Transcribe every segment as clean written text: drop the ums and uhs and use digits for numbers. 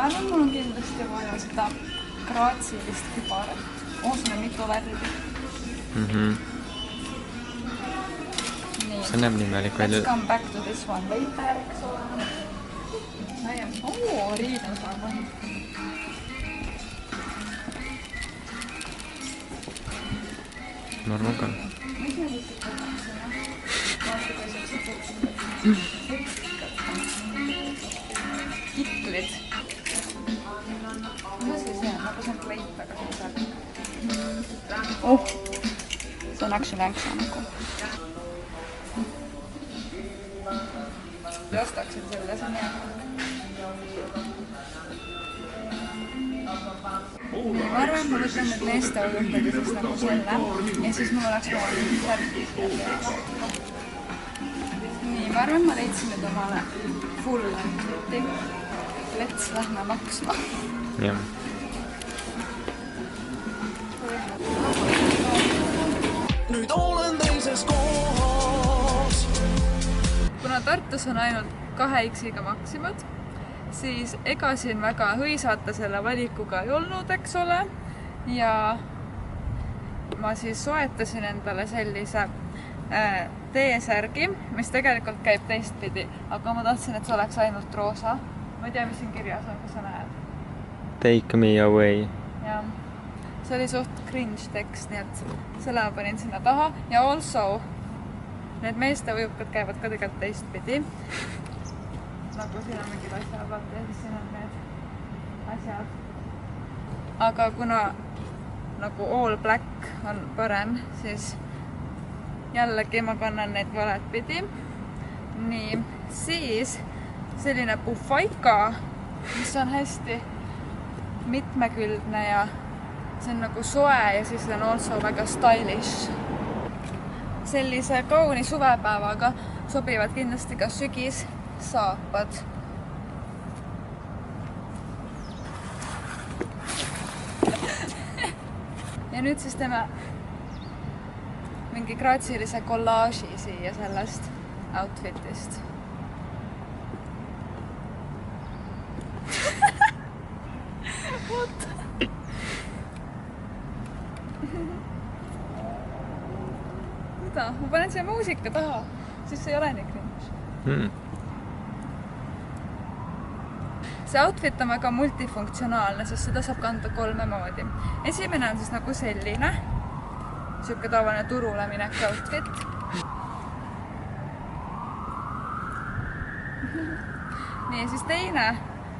ma arvan, mul on kindlasti vaja seda graatsilist kübarat. Siin on mitu värvi. See näeb nii imelik välja. Let's come back to this one later, eks ole. Riidel saab on. Ma arvan ka. Kitlid. Mis see on? Nagu see on kleit, aga see on see on actually änksa nagu. Ostaksin selle, see on hea. Ma arvan, ma võtan nüüd meeste ujutagi siis nagu selle ja siis mul oleks vaja särgi siia peale. Nii, ma arvan, ma leidsin nüüd omale full outfiti. Let's lähme maksma. Jah. Nüüd olen teises kohas. Kuna Tartus on ainult 2X-iga maksimad, siis ega siin väga hõisata selle valikuga ei olnud, eks ole. Ja ma siis soetasin endale sellise T-särgi, mis tegelikult käib teistpidi, aga ma tahtsin, et see oleks ainult roosa. Ma ei tea, mis siin kirjas on, kas sa näed. Take me away. Ja see oli suht cringe tekst, nii et selle ma panin sinna taha. Ja also, need meeste ujukad käivad ka tegelikult teistpidi. Nagu siin on mingid asjad, vaata, ja siis siin on need asjad. Aga kuna nagu all black on parem, siis jällegi ma kannan neid valet pidi. Nii, siis selline pufaika, mis on hästi mitmekülgne ja see on nagu soe ja siis on also väga stylish. Sellise kauni suvepäevaga sobivad kindlasti ka sügis saapad. Ja nüüd siis teeme mingi graatsilise kollaaži siia sellest outfitist. What? Mida? Ma panen siia muusika taha, siis see ei ole nii cringe. See outfit on väga multifunktsionaalne, sest seda saab kanda 3 moodi. Esimene on siis nagu selline, siuke tavaline turule minek outfit. Nii, siis teine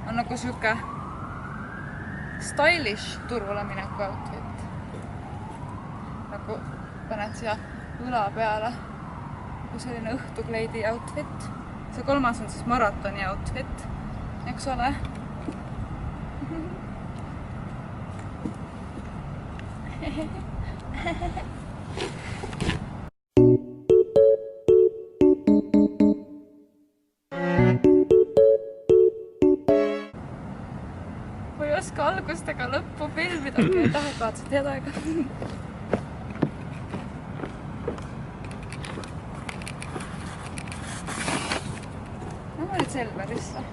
on nagu siuke stylish turule minek outfit. Nagu paned siia õla peale, nagu selline õhtukleidi outfit. See kolmas on siis maratoni outfit. Eks ole? Või oska algust ega lõppu filmida, kui tahad vaatsid head aega. Lähme nüüd Selverisse.